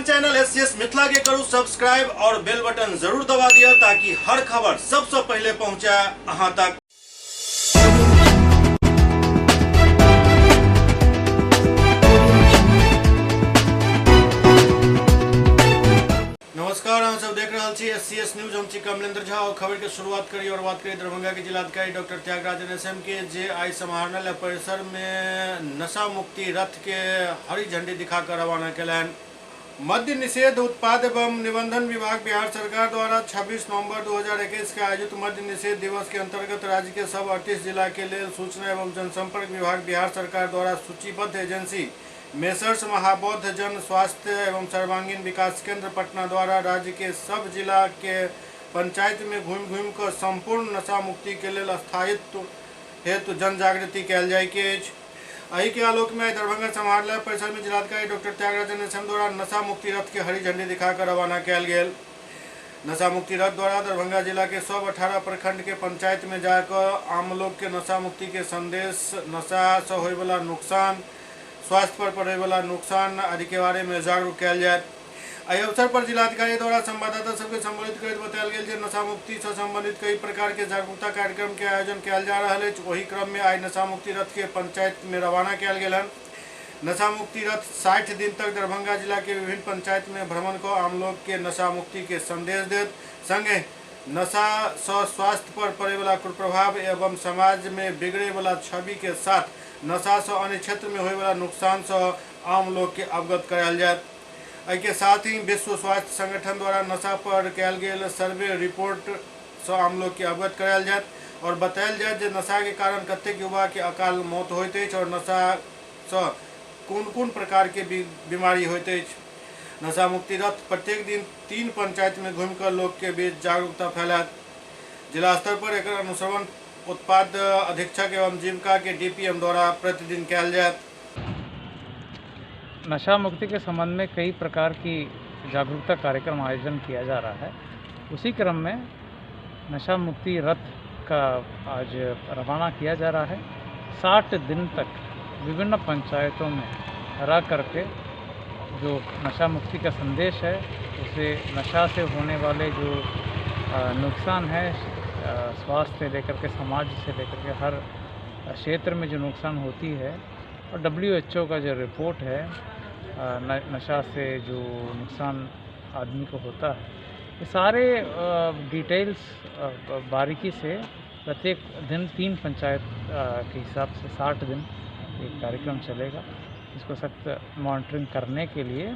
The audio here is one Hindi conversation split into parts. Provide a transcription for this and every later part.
अपन चैनल एससीएस मिथिला के करू सब्सक्राइब और बेल बटन जरूर दबा दिया ताकि हर खबर सबसे पहले पहुंचे अहां तक। नमस्कार, हम सब देख रहे छी एससीएस न्यूज। हम छी कमलेंद्र झा और खबर के शुरुआत करी और बात करी दरभंगा के जिलाधिकारी डॉक्टर त्यागराज NSM के जे आई समाहरणालय परिसर में नशा मुक्ति रथ के हरी झंडी दिखाकर रवाना कैलन। मद्य निषेध उत्पाद एवं निबंधन विभाग बिहार सरकार द्वारा 26 नवंबर 2021 के आयोजित मद्य निषेध दिवस के अंतर्गत राज्य के सब 38 जिला के लिए सूचना एवं जनसंपर्क विभाग बिहार सरकार द्वारा सूचीबद्ध एजेंसी मेसर्स महाबौद्ध जन स्वास्थ्य एवं सर्वांगीण विकास केंद्र पटना द्वारा राज्य के सब जिला के पंचायत में घूम कर संपूर्ण नशा मुक्ति के लिए स्थायित्व हेतु जन जागृति कैल जाय के। एहि के आलोक में दरभंगा समाहरणालय परिसर में जिलाधिकारी डॉक्टर त्यागराज NSM द्वारा नशा मुक्ति रथ के हरी झंडी दिखाकर रवाना कैल गेल। नशा मुक्ति रथ द्वारा दरभंगा जिला के सब 18 प्रखंड के पंचायत में जाकर आम लोग के नशा मुक्ति के संदेश, नशा से होय वाला नुकसान, स्वास्थ्य पर पड़े वाला नुकसान आदि के बारे में जागरूक कैल जाए। एहि अवसर पर जिलाधिकारी द्वारा संवाददाता सबके संबोधित करैत बतायल गेल जे नशा मुक्ति से संबंधित कई प्रकार के जागरूकता कार्यक्रम के आयोजन कैल जा रहा है। वही क्रम में आई नशा मुक्ति रथ के पंचायत में रवाना कैल गेल। नशा मुक्ति रथ 60 दिन तक दरभंगा जिला के विभिन्न पंचायत में भ्रमण कर आम लोग के नशा मुक्ति के संदेश देत संगे नशा से स्वास्थ्य पर पड़े वाला कुप्रभाव एवं समाज में बिगड़े वाला छवि के साथ नशा से अन्य क्षेत्र में होने वाला नुकसान से आम लोग के अवगत करायल जाए। के साथ ही विश्व स्वास्थ्य संगठन द्वारा नशा पर कैल गेल सर्वे रिपोर्ट से आम लोग के अवगत करायल जाए और बतायल जाए जे नशा के कारण कतेक युवा के अकाल मौत होइत अछि और नशा से कोन प्रकार के बीमारी होइत अछि। नशा मुक्ति रथ प्रत्येक दिन 3 पंचायत में घूमकर लोग के बीच जागरूकता फैलात। जिला स्तर पर एक अनुश्रवण उत्पाद अधीक्षक एवं जीविका के DPM द्वारा प्रतिदिन कैल जाए। नशा मुक्ति के संबंध में कई प्रकार की जागरूकता कार्यक्रम आयोजन किया जा रहा है। उसी क्रम में नशा मुक्ति रथ का आज रवाना किया जा रहा है। 60 दिन तक विभिन्न पंचायतों में रह करके जो नशा मुक्ति का संदेश है, उसे नशा से होने वाले जो नुकसान है, स्वास्थ्य से लेकर के समाज से लेकर के हर क्षेत्र में जो नुकसान होती है, और WHO का जो रिपोर्ट है नशा से जो नुकसान आदमी को होता है, ये सारे डिटेल्स बारीकी से प्रत्येक दिन 3 पंचायत के हिसाब से 60 दिन एक कार्यक्रम चलेगा। इसको सख्त मॉनिटरिंग करने के लिए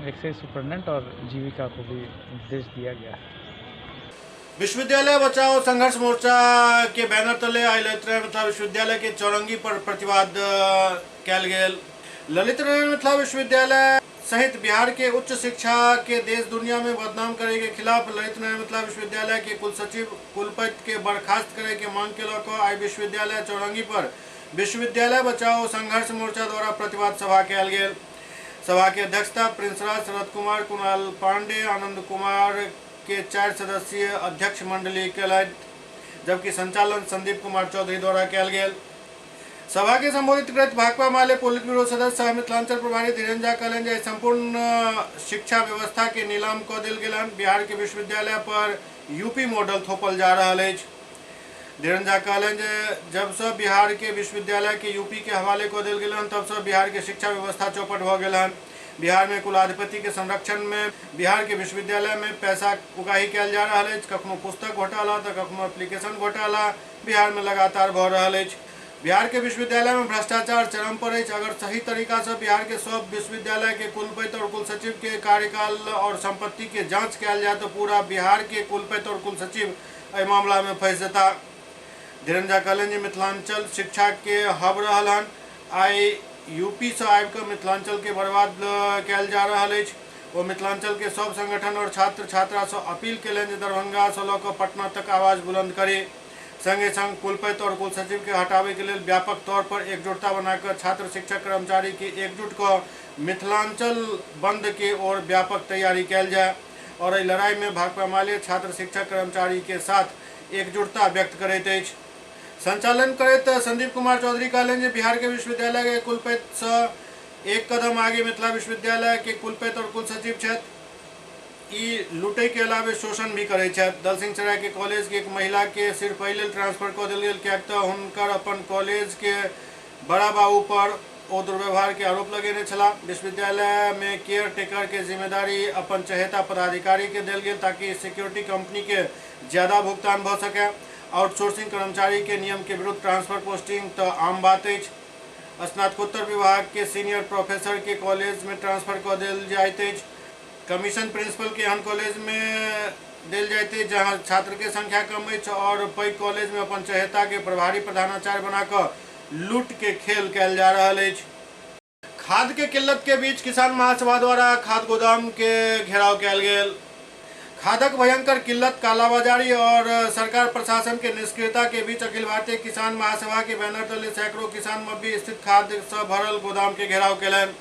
एक्साइज सुपरिटेंडेंट और जीविका को भी निर्देश दिया गया है। विश्वविद्यालय बचाओ संघर्ष मोर्चा के बैनर तले आई ललित नारायण मिथिला विश्वविद्यालय के चौरंगी पर प्रतिवाद कैल गेल। ललित नारायण मिथिला विश्वविद्यालय सहित बिहार के उच्च शिक्षा के देश दुनिया में बदनाम करे के खिलाफ ललित नारायण मिथिला विश्वविद्यालय के कुलसचिव कुलपति के बर्खास्त करे के मांग के लऽ आई विश्वविद्यालय चौरंगी पर विश्वविद्यालय बचाओ संघर्ष मोर्चा द्वारा प्रतिवाद सभा कैल गेल। सभा के अध्यक्षता प्रिंस राज, शरद कुमार, कुणाल पांडे, आनंद कुमार के 4 सदस्यीय अध्यक्ष मंडली कैलत, जबकि संचालन संदीप कुमार चौधरी द्वारा कैल गेल। सभा के संबोधित करते भाकपा माले पोलित ब्यूरो सदस्य सह मिथिलांचल प्रभारी धीरेन्द्र झा कहलन जे संपूर्ण शिक्षा व्यवस्था के नीलाम कऽ देल गेलन। बिहार के विश्वविद्यालय पर यूपी मॉडल थोपल जा रहा है। धीरेन्द्र झा कहलन जे जब से बिहार के विश्वविद्यालय के यूपी के हवाले कऽ देल गेलन, तब से बिहार के शिक्षा व्यवस्था चौपट भऽ गेल हन। बिहार में कुलाधिपति के संरक्षण में बिहार के विश्वविद्यालय में पैसा उगाही कैल जा रहा है। कखनो पुस्तक घोटाला तो कखनो एप्लीकेशन घोटाला बिहार में लगातार भऽ रहल अछि। बिहार के विश्वविद्यालय में भ्रष्टाचार चरम पर अछि। अगर सही तरीका से बिहार के सब विश्वविद्यालय के कुलपति और कुलसचिव के कार्यकाल और संपत्ति के जांच कैल जाए तो पूरा बिहार के कुलपति और कुलसचिव एहि मामला में फंस जेता। धीरेन्द्र झा कहलन जे मिथिलांचल शिक्षा के हब रहल हन। आई यूपी से आबि कऽ मिथिलांचल के बर्बाद कैल जा रहा है। वो मिथिलांचल के सब संगठन और छात्र छात्रा से अपील कयलनि जे दरभंगा से लऽ कऽ पटना तक आवाज बुलंद करे। संगे संग कुलपति और कुलसचिव के हटावे के लिए व्यापक तौर पर एकजुटता बनाकर छात्र शिक्षक कर्मचारी के एकजुट कर मिथिलांचल बंद के ओर व्यापक तैयारी कैल जाए। और एहि लड़ाई में भाकपा माले छात्र शिक्षक कर्मचारी के साथ एकजुटता व्यक्त करैत अछि। संचालन करते संदीप कुमार चौधरी कहलन जे बिहार के विश्वविद्यालय के कुलपति से एक कदम आगे मिथिला विश्वविद्यालय के कुलपति और कुलसचिव छथि। ई लूटै के अलावे शोषण भी करै छथि। दलसिंहसराय के कॉलेज के एक महिला के सिर्फ पहले ट्रांसफर कऽ देल गेल, कियाक तऽ हुनकर अपन कॉलेज के बड़ा बाबू पर ओ दुर्व्यवहार के आरोप लगेने छलाह। विश्वविद्यालय में केयर टेकर के जिम्मेदारी अपन चहेता पदाधिकारी के देल गेल ताकि सिक्योरिटी कंपनी के ज्यादा भुगतान भऽ सके। आउटसोर्सिंग कर्मचारी के नियम के विरुद्ध ट्रांसफर पोस्टिंग तऽ आम बात अछि। स्नातकोत्तर विभाग के सीनियर प्रोफेसर के कॉलेज में ट्रांसफर कऽ देल जाइत अछि। कमीशन प्रिंसिपल के एहन कॉलेज में देल जाइत अछि जहाँ छात्र के संख्या कम अछि और पैघ कॉलेज में अपन चहेता के प्रभारी प्रधानाचार्य बना कऽ लूट के खेल कयल जा रहल अछि। खाद के किल्लत के बीच किसान महासभा द्वारा खाद गोदाम के घेराव कयल गेल। खादक भयंकर किल्लत, कालाबाजारी और सरकार प्रशासन के निष्क्रियता के बीच अखिल भारतीय किसान महासभा के बैनर तले सैकड़ों किसान मब्बी स्थित खाद से भरल गोदाम के घेराव कयलनि।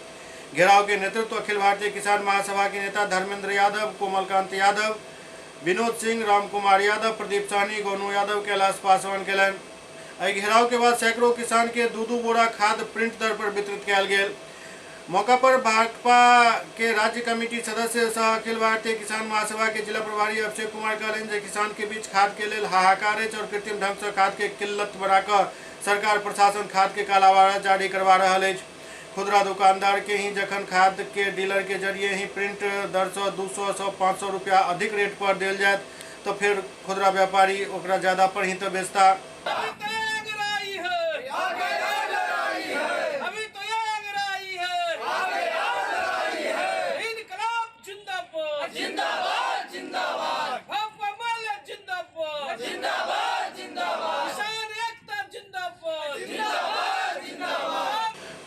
घेराव के नेतृत्व अखिल भारतीय किसान महासभा के नेता धर्मेंद्र यादव, कोमलकांत यादव, विनोद सिंह, राम कुमार यादव, प्रदीप सहनी, गोनू यादव, कैलाश पासवान कयलनि। एहि घेराव के बाद सैकड़ों किसान के दू बोरा खाद प्रिंट दर पर वितरित कयल गेल। मौका पर भाजपा के राज्य कमेटी सदस्य सह अखिल भारतीय किसान महासभा के जिला प्रभारी अभिषेक कुमार कहलनि जे किसान के बीच खाद के लेल हाहाकार अछि और कृत्रिम ढंग से खाद के किल्लत बढ़ाकर सरकार प्रशासन खाद के कालाबाजारी जारी करवा रहल अछि। खुदरा दुकानदार के ही जखन खाद के डीलर के जरिए ही प्रिंट दर से 200 से 500 रुपया अधिक रेट पर देल जायत तो फिर खुदरा व्यापारी ओकरा ज्यादा पर ही तो बेचता।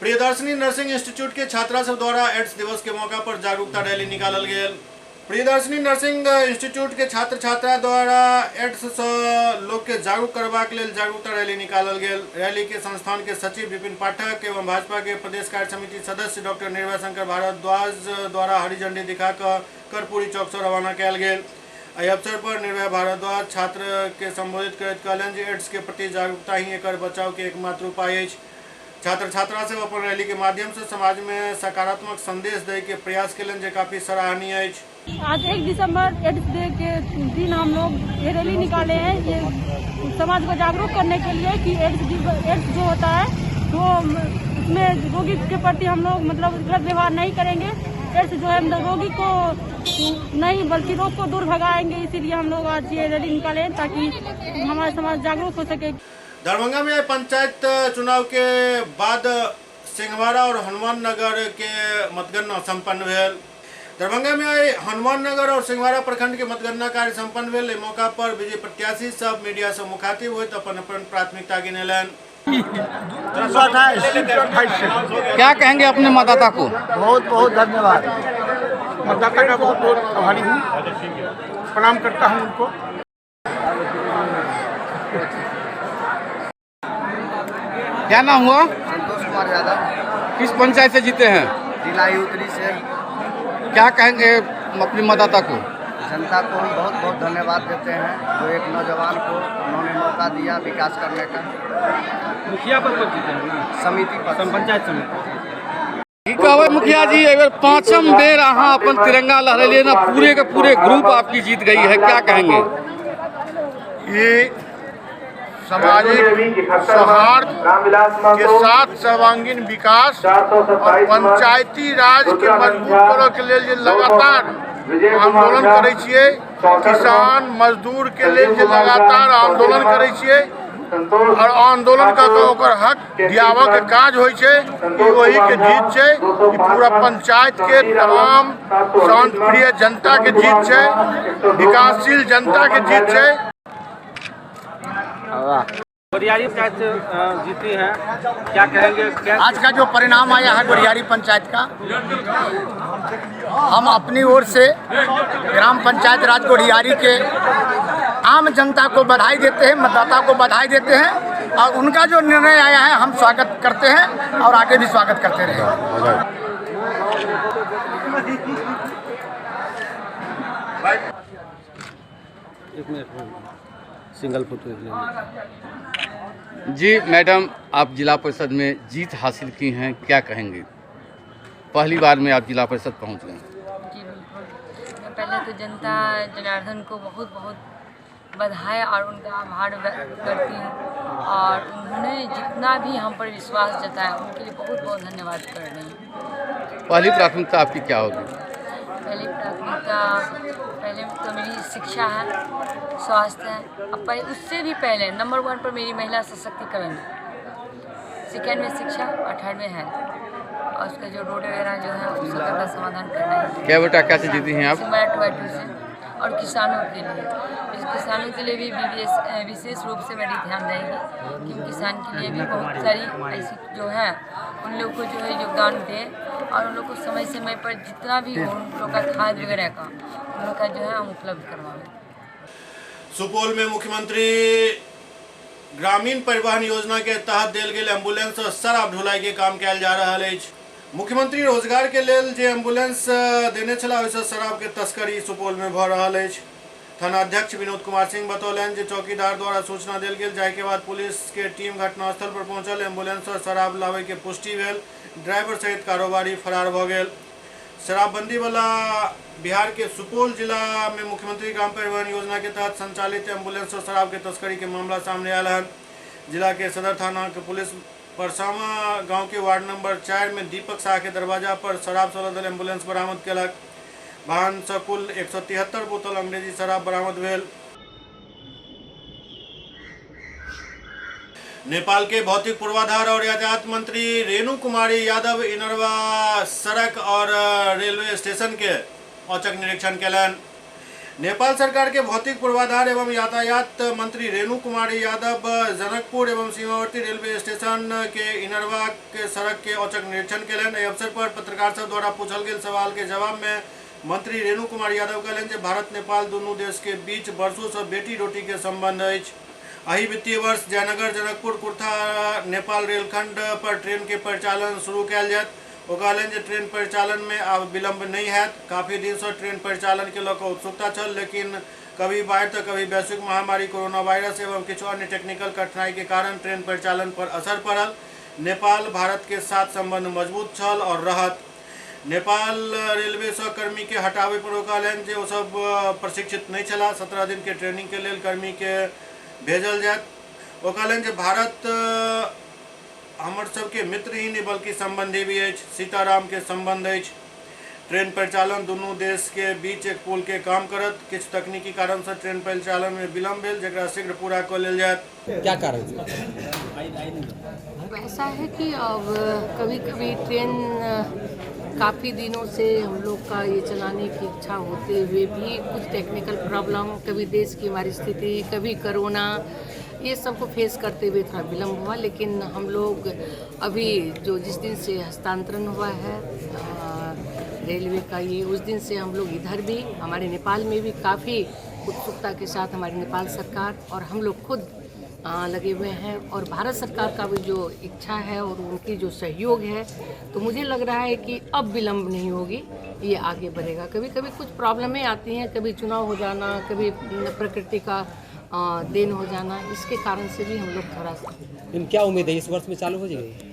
प्रियदर्शनी नर्सिंग इंस्टीट्यूट के छात्रा सब द्वारा एड्स दिवस के मौका पर जागरूकता रैली निकालल गेल। प्रियदर्शनी नर्सिंग इंस्टीट्यूट के छात्र छात्रा द्वारा एड्स से लोग के जागरूक करबाक लेल जागरूकता रैली निकालल गेल। रैली के संस्थान के सचिव विपिन पाठक एवं भाजपा के प्रदेश कार्य समिति सदस्य डॉक्टर निर्भय शंकर भारद्वाज द्वारा हरी झंडी दिखाकर कर्पूरी चौक से रवाना कयल गेल। एहि अवसर पर निर्भय भारद्वाज छात्र के संबोधित करैत कहलनि जे एड्स के प्रति जागरूकता ही एकर बचाव के एकमात्र उपाय अछि। छात्र छात्रा से अपन रैली के माध्यम से समाज में सकारात्मक संदेश दे के प्रयास केलन जो काफी सराहनीय है। आज 1 दिसंबर एड्स डे के दिन हम लोग ये रैली निकाले हैं, ये समाज को जागरूक करने के लिए कि एड्स जो होता है वो उसमें रोगी के प्रति हम लोग मतलब गलत व्यवहार नहीं करेंगे। एड्स जो है रोगी को नहीं बल्कि रोग को दूर भगाएंगे, इसीलिए हम लोग आज ये रैली निकाले हैं ताकि हमारा समाज जागरूक हो सके। दरभंगा में पंचायत चुनाव के बाद सिंहवाड़ा और हनुमान नगर के मतगणना संपन्न भेल। दरभंगा में हनुमान नगर और सिंहवाड़ा प्रखंड के मतगणना कार्य संपन्न भेल। एहि मौका पर विजयी प्रत्याशी सब मीडिया से मुखातिब होइत अपन अपन प्राथमिकता गिनेलनि। क्या कहेंगे अपने मतदाता को? बहुत बहुत धन्यवाद। मतदाता का बहुत बहुत आभारी हूँ, प्रणाम करता हूँ उनको। क्या नाम हुआ? संतोष कुमार यादव। किस पंचायत से जीते हैं? जिला उत्तरी से। क्या कहेंगे अपनी मतदाता को? जनता को हम बहुत बहुत धन्यवाद देते हैं जो एक नौजवान को उन्होंने मौका दिया विकास करने का। मुखिया पर कब जीते हैं? समिति पर, पंचायत समिति। की कहबै मुखिया जी, एबर पांचम बेर अहाँ अपन तिरंगा लहरेलिए ना, पूरे के पूरे ग्रुप आपकी जीत गई है, क्या कहेंगे? ये सामाजिक सौहार्द के साथ सर्वांगीण विकास और पंचायती राज के मजबूत करऽ के लेल जे लगातार आंदोलन करै छियै, किसान मजदूर के लेल जे लगातार आंदोलन करै छियै और आंदोलन का ओकर हक दियाबऽ के काज होइ छै, ई वही के जीत छै। ई पूरा पंचायत के तमाम शांतिप्रिय जनता के जीत छै, विकासशील जनता के जीत छै। गोरियारी पंचायत जीती है, क्या कहेंगे? आज का जो परिणाम आया है गोरियारी पंचायत का, हम अपनी ओर से ग्राम पंचायत राज गोरियारी के आम जनता को बधाई देते हैं, मतदाता को बधाई देते हैं और उनका जो निर्णय आया है हम स्वागत करते हैं और आगे भी स्वागत करते रहेंगे। एक मिनट सिंगल फोटो जी मैडम, आप जिला परिषद में जीत हासिल की हैं, क्या कहेंगे? पहली बार में आप जिला परिषद पहुँच गए। जी बिल्कुल। मैं पहले तो जनता जनार्दन को बहुत बहुत बधाई और उनका आभार व्यक्त करती हूँ और उन्होंने जितना भी हम पर विश्वास जताया उनके लिए बहुत बहुत धन्यवाद कर रही हूँ। पहली प्राथमिकता आपकी क्या होगी? पहली प्राथमिकता पहले तो मेरी शिक्षा है, स्वास्थ्य है, अब उससे भी पहले नंबर 1 पर मेरी महिला सशक्तिकरण, सेकेंड में शिक्षा और थर्ड में है और उसका जो रोड वगैरह जो है उसका का समाधान करना है। क्या बेटा कैसे जीती हैं आप? सिमरा से। और किसानों के लिए भी विशेष रूप से मेरी ध्यान रहेगी कि किसान के लिए भी बहुत सारी ऐसी जो है उन लोग को जो है योगदान दे और उन लोग को समय समय पर जितना भी हो उन लोग का खाद वगैरह का उन लोग का जो है हम उपलब्ध करवाएं। सुपौल में मुख्यमंत्री ग्रामीण परिवहन योजना के तहत देल गेल एम्बुलेंस शराब ढुलाई के काम कयल जा रहल अछि। मुख्यमंत्री रोजगार के लेल जे एम्बुलेंस देने छला ओहिसँ शराब के तस्करी सुपौल में भऽ रहल अछि। थानाध्यक्ष विनोद कुमार सिंह बतौलनि जे चौकीदार द्वारा सूचना देल गेल, जाहि के बाद पुलिस के टीम घटनास्थल पर पहुंचल। एम्बुलेंस पर शराब लाबै के पुष्टि भेल। ड्राइवर सहित कारोबारी फरार भऽ गेल। शराबबंदी वाला बिहार के सुपौल जिला में मुख्यमंत्री ग्राम परिवहन योजना के तहत संचालित एम्बुलेंस और शराब के तस्करी के मामला सामने आयल है। जिला के सदर थाना के पुलिस परसामा गांव के वार्ड नंबर 4 में दीपक शाह के दरवाजा पर शराब से लदल एम्बुलेंस बरामद केलक। वाहन से कुल 173 बोतल अंग्रेजी शराब बरामद भेल। नेपाल के भौतिक पूर्वाधार और यातायात मंत्री रेणु कुमारी यादव इनरवा सड़क और रेलवे स्टेशन के औचक निरीक्षण कयलनि। नेपाल सरकार के भौतिक पूर्वाधार एवं यातायात मंत्री रेणु कुमारी यादव जनकपुर एवं सीमावर्ती रेलवे स्टेशन के इनरवा के सड़क के औचक निरीक्षण कयलनि। एहि अवसर पर पत्रकार सब द्वारा पूछल गेल सवाल के जवाब में मंत्री रेणु कुमारी यादव कहलनि जे भारत नेपाल दुनू देश के बीच वर्षों से बेटी रोटी के संबंध अछि। एहि वित्तीय वर्ष जयनगर जनकपुर कुर्था नेपाल रेलखंड पर ट्रेन के परिचालन शुरू कयल जायत। ओ कहलनि जे ट्रेन परिचालन में आब विलम्ब नहीं हैत। काफी दिन से ट्रेन परिचालन के लऽ कऽ उत्सुकता छल, लेकिन कभी बाढ़ि तऽ कभी वैश्विक महामारी कोरोना वायरस एवं किछु अन्य टेक्निकल कठिनाई के कारण ट्रेन परिचालन पर असर पड़ल। नेपाल भारत के साथ संबंध मजबूत छल और रहत। नेपाल रेलवे से कर्मी के हटावे पर ओ कहलनि जे ओ सब प्रशिक्षित नहीं छला। 17 दिन के ट्रेनिंग के लेल कर्मी के भेजल जायत। ओ कहलनि जे भारत हमर सबके मित्र ही नहीं बल्कि संबंधी भी अछि। सीताराम के संबंध अछि। ट्रेन परिचालन दुनू देश के बीच एक पुल के काम करत। किछु तकनीकी कारण से ट्रेन परिचालन में विलम्ब भेल, जेकरा शीघ्र पूरा कऽ लेल जायत। क्या कारण ऐसा है कि अब कभी कभी ट्रेन काफ़ी दिनों से हम लोग का ये चलाने की इच्छा होते हुए भी कुछ टेक्निकल प्रॉब्लम, कभी देश की हमारी स्थिति, कभी कोरोना, ये सबको फेस करते हुए थोड़ा विलम्ब हुआ। लेकिन हम लोग अभी जो जिस दिन से हस्तांतरण हुआ है रेलवे का, ये उस दिन से हम लोग इधर भी हमारे नेपाल में भी काफ़ी उत्सुकता के साथ हमारी नेपाल सरकार और हम लोग खुद लगे हुए हैं। और भारत सरकार का भी जो इच्छा है और उनकी जो सहयोग है, तो मुझे लग रहा है कि अब विलम्ब नहीं होगी, ये आगे बढ़ेगा। कभी कभी कुछ प्रॉब्लमें आती हैं, कभी चुनाव हो जाना, कभी प्रकृति का देन हो जाना, इसके कारण से भी हम लोग थोड़ा सा। क्या उम्मीद है इस वर्ष में चालू हो जाएगी?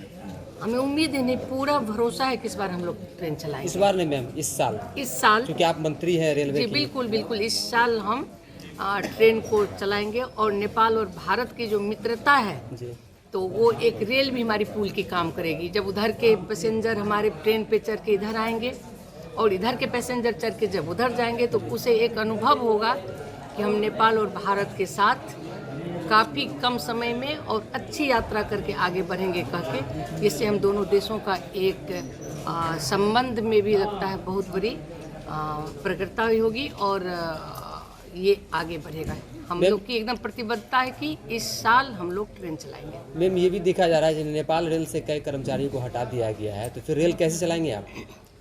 हमें उम्मीद है, नहीं पूरा भरोसा है कि इस बार हम लोग ट्रेन चलाएंगे। इस बार नहीं मैम, इस साल क्योंकि आप मंत्री हैं रेलवे जी, बिल्कुल बिल्कुल इस साल हम ट्रेन को चलाएंगे। और नेपाल और भारत की जो मित्रता है जी, तो वो एक रेल भी हमारी पुल की काम करेगी। जब उधर के पैसेंजर हमारे ट्रेन पे चढ़ के इधर आएंगे और इधर के पैसेंजर चढ़ के जब उधर जाएंगे, तो उसे एक अनुभव होगा कि हम नेपाल और भारत के साथ काफ़ी कम समय में और अच्छी यात्रा करके आगे बढ़ेंगे कहके, जिससे हम दोनों देशों का एक संबंध में भी लगता है बहुत बड़ी प्रकटता होगी और ये आगे बढ़ेगा। हम लोग की एकदम प्रतिबद्धता है कि इस साल हम लोग ट्रेन चलाएंगे। मैम ये भी देखा जा रहा है कि नेपाल रेल से कई कर्मचारियों को हटा दिया गया है, तो फिर रेल कैसे चलाएंगे आप?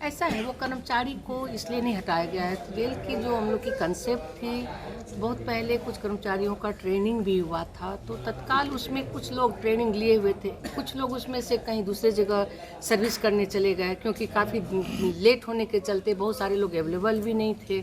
ऐसा है, वो कर्मचारी को इसलिए नहीं हटाया गया है। तो रेल की जो हम लोग की कंसेप्ट थी, बहुत पहले कुछ कर्मचारियों का ट्रेनिंग भी हुआ था, तो तत्काल उसमें कुछ लोग ट्रेनिंग लिए हुए थे, कुछ लोग उसमें से कहीं दूसरे जगह सर्विस करने चले गए, क्योंकि काफ़ी लेट होने के चलते बहुत सारे लोग अवेलेबल भी नहीं थे।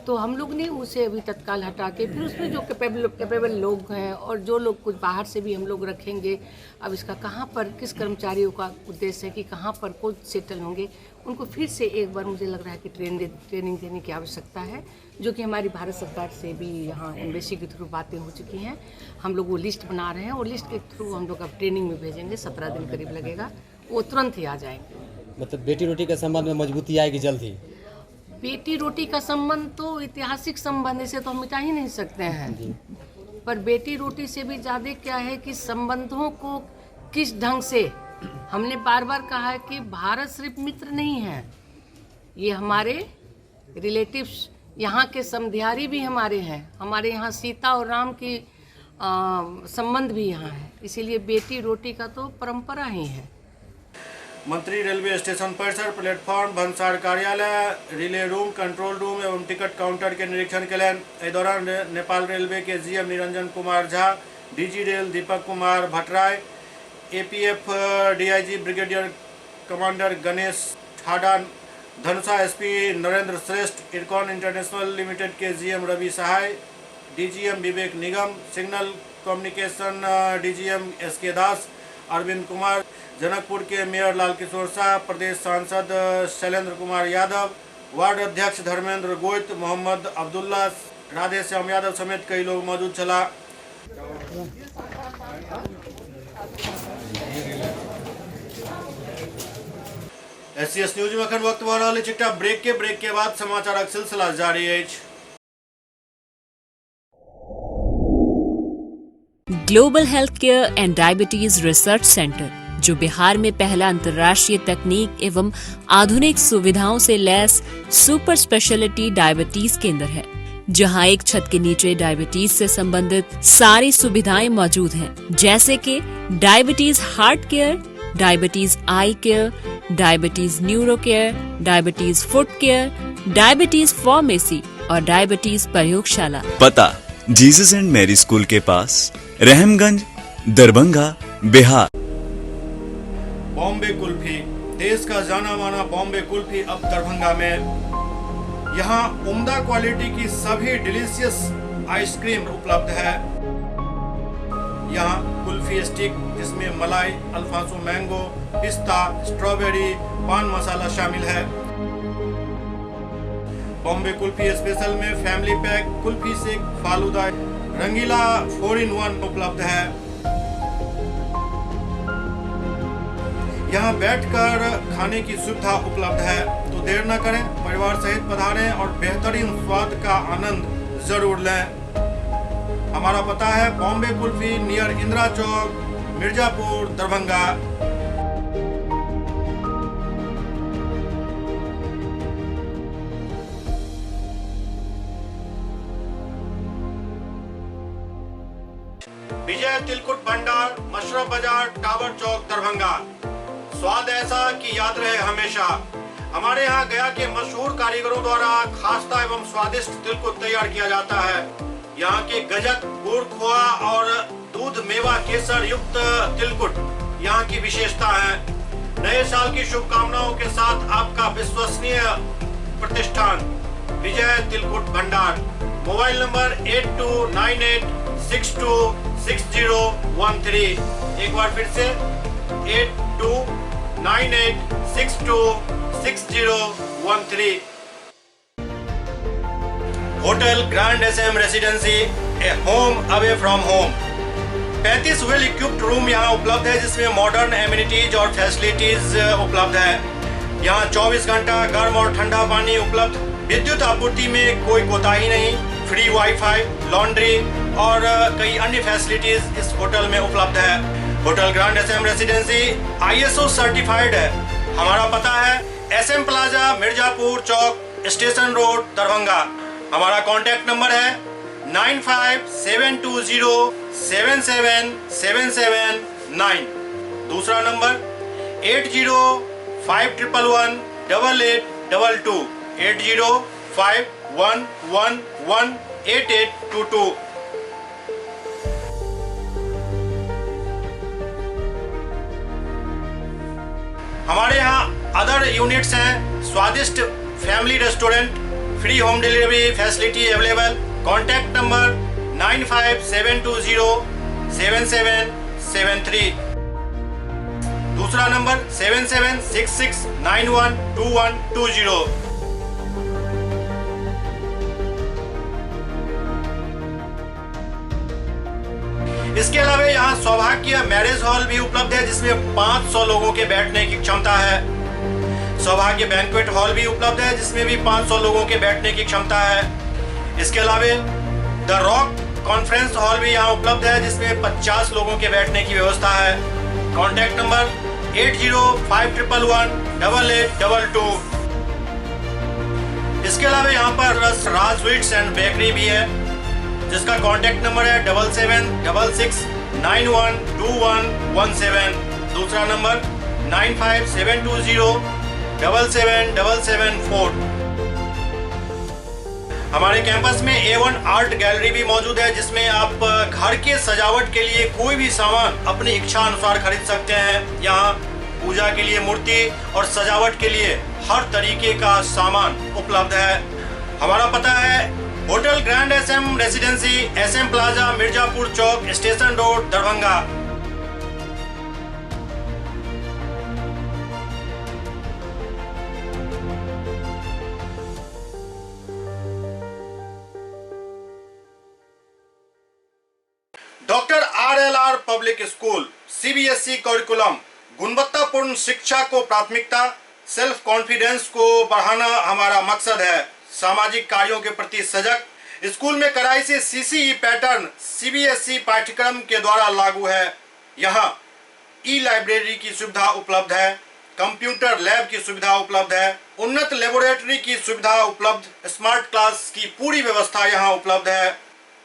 तो हम लोग ने उसे अभी तत्काल हटा के फिर उसमें जो कैपेबल लोग हैं और जो लोग कुछ बाहर से भी हम लोग रखेंगे। अब इसका कहाँ पर किस कर्मचारियों का उद्देश्य है कि कहाँ पर कुछ सेटल होंगे, उनको फिर से एक बार मुझे लग रहा है कि ट्रेनिंग देने की आवश्यकता है, जो कि हमारी भारत सरकार से भी यहाँ एम्बेसी के थ्रू बातें हो चुकी हैं। हम लोग वो लिस्ट बना रहे हैं और लिस्ट के थ्रू हम लोग अब ट्रेनिंग में भेजेंगे। 17 दिन करीब लगेगा, वो तुरंत ही आ जाएंगे। मतलब बेटी रोटी के संबंध में मजबूती आएगी जल्द ही। बेटी रोटी का संबंध तो ऐतिहासिक संबंध, इसे तो हम मिटा ही नहीं सकते हैं, पर बेटी रोटी से भी ज़्यादा क्या है कि संबंधों को किस ढंग से, हमने बार बार कहा है कि भारत सिर्फ मित्र नहीं है, ये हमारे रिलेटिव्स, यहाँ के समधियारी भी हमारे हैं। हमारे यहाँ सीता और राम की संबंध भी यहाँ है, इसीलिए बेटी रोटी का तो परंपरा ही है। मंत्री रेलवे स्टेशन परिसर, प्लेटफॉर्म, भंसार कार्यालय, रिले रूम, कंट्रोल रूम एवं टिकट काउंटर के निरीक्षण कयलनि। एहि दौरान नेपाल रेलवे के GM Niranjan Kumar Jha, DG rail Deepak Kumar Bhattarai, APF DIG brigadier commander Ganesh Thada, Dhanusha SP Narendra Shrestha, IRCON international limited के GM Ravi Sahay, DGM Vivek Nigam, signal communication DGM SK Das, Arvind Kumar, Janakpur के मेयर लाल किशोर शाह, प्रदेश सांसद शैलेंद्र कुमार यादव, वार्ड अध्यक्ष धर्मेंद्र गोयत, मोहम्मद अब्दुल्ला, राधे श्याम यादव समेत कई लोग मौजूद छला। एससीएस न्यूज में अखन वक्त भऽ रहल अछि एकटा ब्रेक के बाद समाचारक सिलसिला जारी अछि। Global health care and diabetes research centre, जो बिहार में पहला अंतर्राष्ट्रीय तकनीक एवं आधुनिक सुविधाओं से लैस सुपर स्पेशलिटी डायबिटीज केंद्र है, जहां एक छत के नीचे डायबिटीज से संबंधित सारी सुविधाएं मौजूद हैं, जैसे कि diabetes heart care, diabetes eye care, diabetes neuro care, diabetes foot care, diabetes pharmacy और डायबिटीज प्रयोगशाला। पता जीसस एंड मैरी स्कूल के पास, रहमगंज, दरभंगा, बिहार। बॉम्बे कुल्फी, देश का जाना माना बॉम्बे कुल्फी अब दरभंगा में। यहाँ उम्दा क्वालिटी की सभी डिलीशियस आइसक्रीम उपलब्ध है। यहाँ कुल्फी स्टिक, जिसमें मलाई, अल्फांसो मैंगो, पिस्ता, स्ट्रॉबेरी, पान मसाला शामिल है। बॉम्बे कुल्फी स्पेशल में फैमिली पैक, कुल्फी सेक, फालूदा, रंगीला 4-in-1 उपलब्ध है। यहाँ बैठकर खाने की सुविधा उपलब्ध है, तो देर न करें, परिवार सहित पधारें और बेहतरीन स्वाद का आनंद जरूर लें। हमारा पता है बॉम्बे कुल्फी, नियर इंदिरा चौक, मिर्जापुर, दरभंगा। विजय तिलकुट भंडार, मशरफ बाजार, टावर चौक, दरभंगा। स्वाद ऐसा कि याद रहे हमेशा। हमारे यहाँ गया के मशहूर कारीगरों द्वारा खास्ता एवं स्वादिष्ट तिलकुट तैयार किया जाता है। यहाँ के गजक, गुड़, खोआ और दूध मेवा केसर युक्त तिलकुट यहाँ की विशेषता है। नए साल की शुभकामनाओं के साथ आपका विश्वसनीय प्रतिष्ठान विजय तिलकुट भंडार। Mobile number 8298626013। एक बार फिर से 8298626013। Hotel grand SM residency, a home away from home. 35 well equipped room यहाँ उपलब्ध है, जिसमें मॉडर्न एमिनिटीज और फैसिलिटीज उपलब्ध है। यहाँ 24 घंटा गर्म और ठंडा पानी उपलब्ध। विद्युत आपूर्ति में कोई कोताही नहीं। फ्री वाईफाई, लॉन्ड्री और कई अन्य फैसिलिटीज इस होटल में उपलब्ध है। Hotel grand SM residency ISO certified है। हमारा पता है SM प्लाजा, मिर्जापुर चौक, स्टेशन रोड, दरभंगा। हमारा कॉन्टैक्ट नंबर है 9572077779। दूसरा नंबर 8051118822, 8051118822। हमारे यहाँ अदर यूनिट्स हैं। स्वादिष्ट family restaurant, free home delivery facility available. Contact number 9572077773। दूसरा नंबर 7766912120। इसके अलावा यहाँ सौभाग्य मैरिज हॉल भी उपलब्ध है जिसमें 500 लोगों के बैठने की क्षमता है। सौभाग्य बैंक्वेट हॉल भी उपलब्ध है जिसमें भी 500 लोगों के बैठने की क्षमता है। इसके अलावा द रॉक कॉन्फ्रेंस हॉल भी यहाँ उपलब्ध है जिसमें 50 लोगों के बैठने की व्यवस्था है। Contact number 8051118822। इसके अलावा यहाँ पर राज स्वीट्स एंड बेकरी भी है जिसका कॉन्टैक्ट नंबर है 7766912117। दूसरा नंबर 9572077774। हमारे कैंपस में A1 आर्ट गैलरी भी मौजूद है जिसमें आप घर के सजावट के लिए कोई भी सामान अपनी इच्छा अनुसार खरीद सकते हैं। यहाँ पूजा के लिए मूर्ति और सजावट के लिए हर तरीके का सामान उपलब्ध है। हमारा पता है hotel grand SM residency, SM plaza, Mirzapur चौक, station road, Darbhanga. Doctor RLR public school CBSE curriculum गुणवत्तापूर्ण शिक्षा को प्राथमिकता, सेल्फ कॉन्फिडेंस को बढ़ाना हमारा मकसद है। सामाजिक कार्यों के प्रति सजग। स्कूल में कड़ाई से CCE पैटर्न CBSE पाठ्यक्रम के द्वारा लागू है। यहाँ ई-लाइब्रेरी की सुविधा उपलब्ध है, कंप्यूटर लैब की सुविधा उपलब्ध है, उन्नत लेबोरेटरी की सुविधा उपलब्ध, स्मार्ट क्लास की पूरी व्यवस्था यहाँ उपलब्ध है।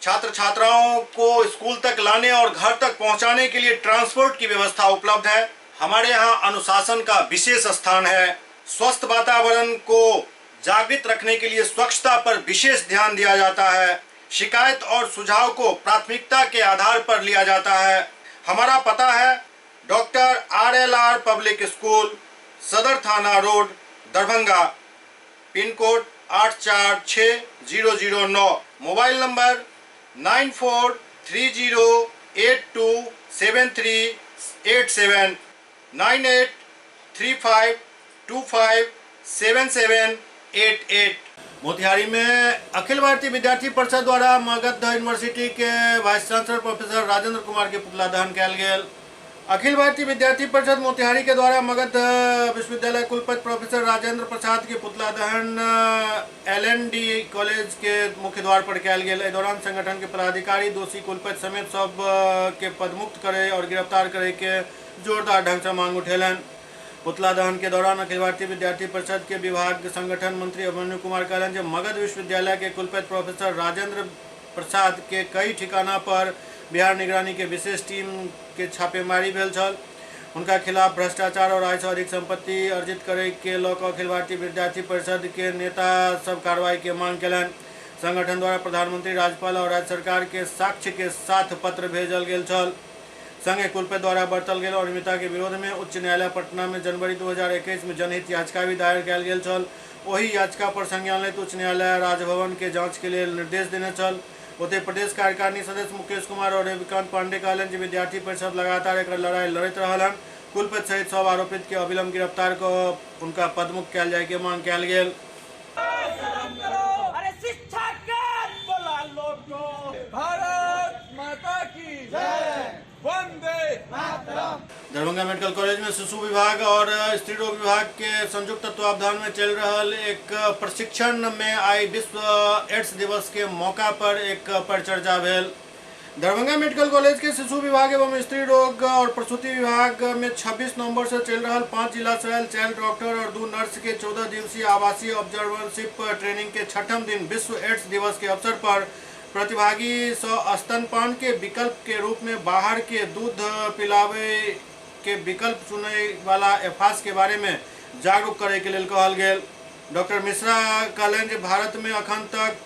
छात्र छात्राओं को स्कूल तक लाने और घर तक पहुँचाने के लिए ट्रांसपोर्ट की व्यवस्था उपलब्ध है। हमारे यहाँ अनुशासन का विशेष स्थान है। स्वस्थ वातावरण को जागृत रखने के लिए स्वच्छता पर विशेष ध्यान दिया जाता है। शिकायत और सुझाव को प्राथमिकता के आधार पर लिया जाता है। हमारा पता है डॉक्टर RLR पब्लिक स्कूल, सदर थाना road, Darbhanga, pin code 846009। Mobile number 9430827387, 9835257788। Motihari में अखिल भारतीय विद्यार्थी परिषद द्वारा मगध यूनिवर्सिटी के vice chancellor professor Rajendra Kumar के पुतला दहन कयल गेल। अखिल भारतीय विद्यार्थी परिषद मोतिहारी के द्वारा मगध विश्वविद्यालय कुलपति प्रोफेसर राजेंद्र प्रसाद के पुतला दहन LND कॉलेज के मुख्य द्वार पर कयल गेल। एहि दौरान संगठन के पदाधिकारी दोषी कुलपति समेत सब के पदमुक्त करे और गिरफ्तार करे के जोरदार ढंग से मांग उठेलन। पुतला दहन के दौरान अखिल भारतीय विद्यार्थी परिषद के विभाग संगठन मंत्री अभिमन्यु कुमार कहलन जे मगध विश्वविद्यालय के कुलपति प्रोफेसर राजेंद्र प्रसाद के कई ठिकाना पर बिहार निगरानी के विशेष टीम के छापेमारी भेल छल। उनका खिलाफ भ्रष्टाचार और आय से अधिक संपत्ति अर्जित करे के लऽ कऽ अखिल भारतीय विद्यार्थी परिषद के नेता सब कार्रवाई के मांग कलन। संगठन द्वारा प्रधानमंत्री, राज्यपाल और राज्य सरकार के साक्ष्य के साथ पत्र भेजल गेल छल। संघ कुलपति द्वारा बरतल गेल अनियमितता के विरोध में उच्च न्यायालय पटना में जनवरी 2021 में जनहित याचिका भी दायर कयल गेल छल। वही याचिका पर संज्ञान लैत उच्च न्यायालय राजभवन के जांच के लिए निर्देश देने छल। उत्तर प्रदेश कार्यकारिणी सदस्य मुकेश कुमार और रविकांत पांडे कहलन जे विद्यार्थी परिषद लगातार एक लड़ाई लड़त रहलन। कुलपति सहित सब आरोपित के अविलंब गिरफ्तार कर उनका पदमुक्त कयल जाय के मांग कयल गेल। दरभंगा मेडिकल कॉलेज में शिशु विभाग और स्त्री रोग विभाग के संयुक्त तत्वावधान में चल रहल एक प्रशिक्षण में आई विश्व एड्स दिवस के मौका पर एक परिचर्चा भेल। दरभंगा मेडिकल कॉलेज के शिशु विभाग एवं स्त्री रोग और प्रसूति विभाग में 26 नवंबर से चल रहा 5 जिला से चाइल्ड डॉक्टर और 2 नर्स के 14 दिवसीय आवासीय ऑब्जर्वरशिप ट्रेनिंग के 6ठम दिन विश्व एड्स दिवस के अवसर पर प्रतिभागी स्तनपान के विकल्प के रूप में बाहर के दूध पिलावे के विकल्प चुने वाला एफास के बारे में जागरूक करे के लिए कहल गेल। डॉक्टर मिश्रा कहलन जे भारत में अखन तक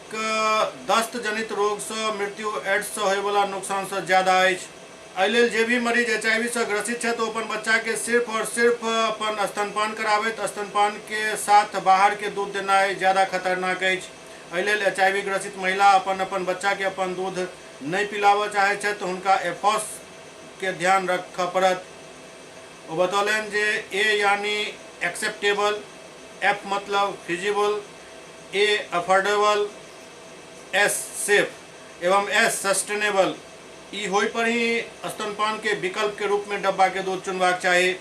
दस्त जनित रोग से मृत्यु एड्स से होय वाला नुकसान से ज्यादा अछि। एहि लेल जे भी मरीज HIV से ग्रसित है तो अपन बच्चा के सिर्फ और सिर्फ अपन स्तनपान कराबैत स्तनपान के साथ बाहर के दूध देनाइ ज्यादा खतरनाक अछि। एहि लेल HIV ग्रसित महिला अपन बच्चा के अपन दूध नहीं पिलाबऽ चाहे तो उनका एफॉस के ध्यान रखऽ पड़त। वो बतौलन जे ए यानी एक्सेप्टेबल, एफ मतलब फिजिबल, ए अफोर्डेबल, एस सेफ एवं एस सस्टेनेबल ई होई पर ही स्तनपान के विकल्प के रूप में डब्बा के दूध चुनवाक चाहिए।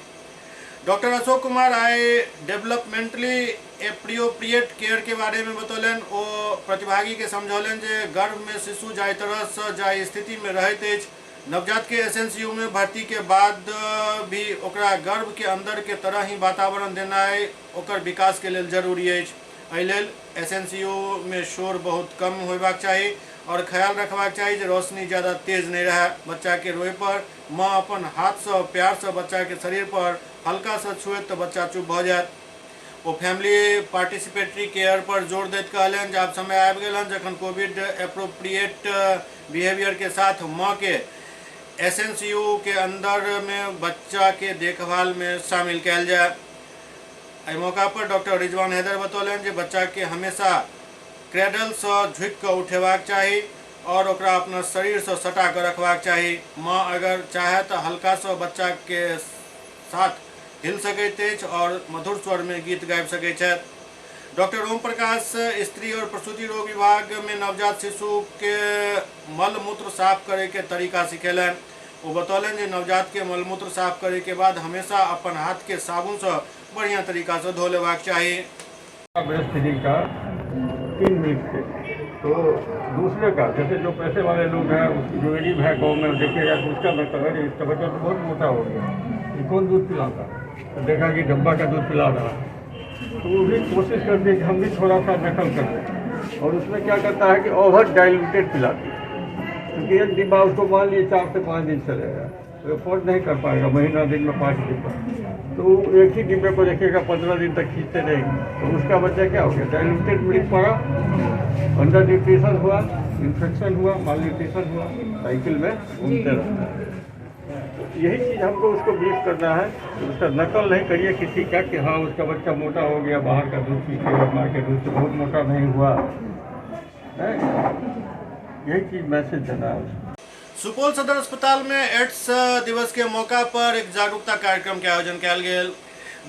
डॉक्टर अशोक कुमार आए डेवलपमेंटली एप्रोप्रिएट केयर के बारे में बतौलन। ओ प्रतिभागी के समझौलन जे गर्भ में शिशु जाय तरह से जाय स्थिति में रहत अछि, नवजात के एसएनसीयू में भर्ती के बाद भी ओकरा गर्भ के अंदर के तरह ही वातावरण देनाइ ओकर विकास के लेल जरूरी अछि। एहि लेल एसएनसीयू में शोर बहुत कम होयबाक चाही और ख्याल रखबाक चाही जे रोशनी ज़्यादा तेज नहीं रहे। बच्चा के रोए पर माँ अपन हाथ से प्यार से बच्चा के शरीर पर हल्का से छुए तो बच्चा चुप भ जाए। वो फैमिली पार्टिसिपेटरी केयर पर जोर दैत कहलन जे आब समय आबि गेल जखन कोविड एप्रोप्रिएट बिहेवियर के साथ माँ के एसएनसीयू के अंदर में बच्चा के देखभाल में शामिल कयल जाए। एहि मौका पर डॉक्टर रिजवान हैदर बतौलन जे बच्चा के हमेशा क्रेडल से झुक कर उठेबाक चाही और ओकरा अपना शरीर से सटा कर रखबाक चाही। माँ अगर चाहे तो हल्का से बच्चा के साथ हिल सकैत अछि और मधुर स्वर में गीत गाबि सकैत छथि। डॉक्टर ओम प्रकाश स्त्री और प्रसूति रोग विभाग में नवजात शिशु के मल मूत्र साफ करे के तरीका सिखेलन। वो बतौलन जे नवजात के मल मूत्र साफ करे के बाद हमेशा अपन हाथ के साबुन से बढ़िया तरीका से धो लेबाक चाहिए। ब्रेस्ट फीडिंग का 3 मिनट से तो दूसरे का जैसे जो पैसे वाले लोग हैं, जो गरीब है गाँव में देखिएगा तो उसका मतलब है इसका बच्चा तो बहुत मोटा हो गया, ये कौन दूध पिलाता, तो देखा कि डब्बा का दूध पिला रहा है, तो वो भी कोशिश करते हैं कि हम भी थोड़ा सा नकल कर दें और उसमें क्या करता है कि ओवर डाइल्यूटेड पिलाती है, क्योंकि एक डिब्बा उसको मान लिए 4 से 5 दिन चलेगा, तो अफोर्ड नहीं कर पाएगा महीना दिन में 5 डिब्बा, तो एक ही डिब्बे को देखिएगा 15 दिन तक खींचते रहेंगे, तो उसका बच्चा क्या हो गया, डाइल्यूटेड मिल्क पड़ा, अंडर न्यूट्रिशन हुआ, इन्फेक्शन हुआ, माल न्यूट्रिशन हुआ, साइकिल में घूमते रहता है। यही चीज़ हमको उसको ब्रीफ करना है, उसका नकल नहीं करिए किसी का कि हाँ उसका बच्चा मोटा हो गया, बाहर का दूध पी के माँ के दूध से बहुत मोटा नहीं हुआ है, यही चीज़ मैसेज देना है उसको। सुपौल सदर अस्पताल में एड्स दिवस के मौका पर एक जागरूकता कार्यक्रम के आयोजन कयल गेल।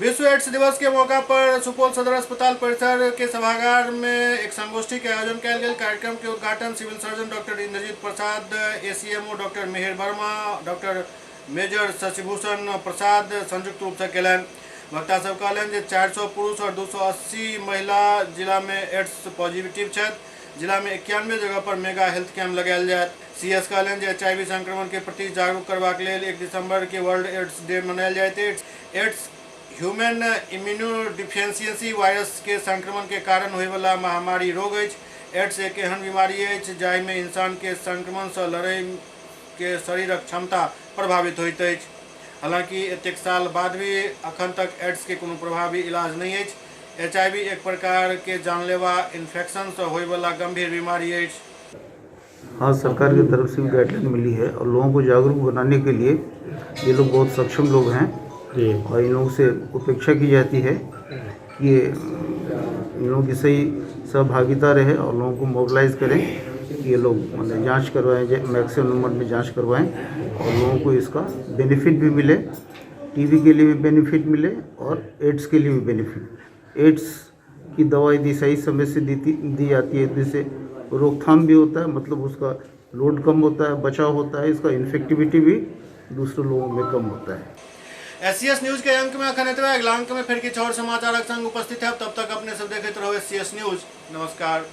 विश्व एड्स दिवस के मौका पर सुपौल सदर अस्पताल परिसर के सभागार में एक संगोष्ठी के आयोजन कयल गेल। कार्यक्रम के उद्घाटन civil surgeon doctor Indrajit Prasad, ACMO doctor Mihir Verma, doctor major Shashibhushan Prasad संयुक्त रूप से कयलनि। वक्ता सब कहलनि जे 400 पुरुष और 280 महिला जिला में एड्स पॉजिटिव छथि। जिला में 91 जगह पर मेगा हेल्थ कैंप लगायल जायत। सीएस कहलनि जे HIV संक्रमण के प्रति जागरूक करबाक लेल 1 दिसंबर के वर्ल्ड एड्स डे मनायल जाइत अछि। एड्स ह्यूमन इम्यूनोडिफिशियंसी वायरस के संक्रमण के कारण होय वाला महामारी रोग अछि। एड्स एक एहन बीमारी अछि जाहि में इंसान के संक्रमण से लड़य के शरीरक क्षमता प्रभावित होइत अछि। हालांकि एतेक साल बाद भी अखन तक एड्स के कोनो प्रभावी इलाज नहीं अछि। HIV एक प्रकार के जानलेवा इन्फेक्शन से होय वाला गंभीर बीमारी है। हाँ, सरकार की तरफ से भी गाइडलाइन मिली है और लोगों को जागरूक बनाने के लिए ये लोग बहुत सक्षम लोग हैं और इन लोगों से अपेक्षा की जाती है कि इन लोगों की सही सहभागिता रहे और लोगों को मोबिलाइज करें कि ये लोग मतलब जांच करवाएं, मैक्सिमम नंबर में जांच करवाएं और लोगों को इसका बेनिफिट भी मिले, टीबी के लिए भी बेनिफिट मिले और एड्स के लिए भी बेनिफिट। एड्स की दवाई सही समय से दी जाती है, जिससे रोकथाम भी होता है, मतलब उसका लोड कम होता है, बचाव होता है, इसका इन्फेक्टिविटी भी दूसरे लोगों में कम होता है। SCS न्यूज के अंक में अखन एतबे, अगला अंक में फिर किछु और समाचारक संग उपस्थित है। तब तक अपने सब देखते रहो SCS न्यूज। नमस्कार।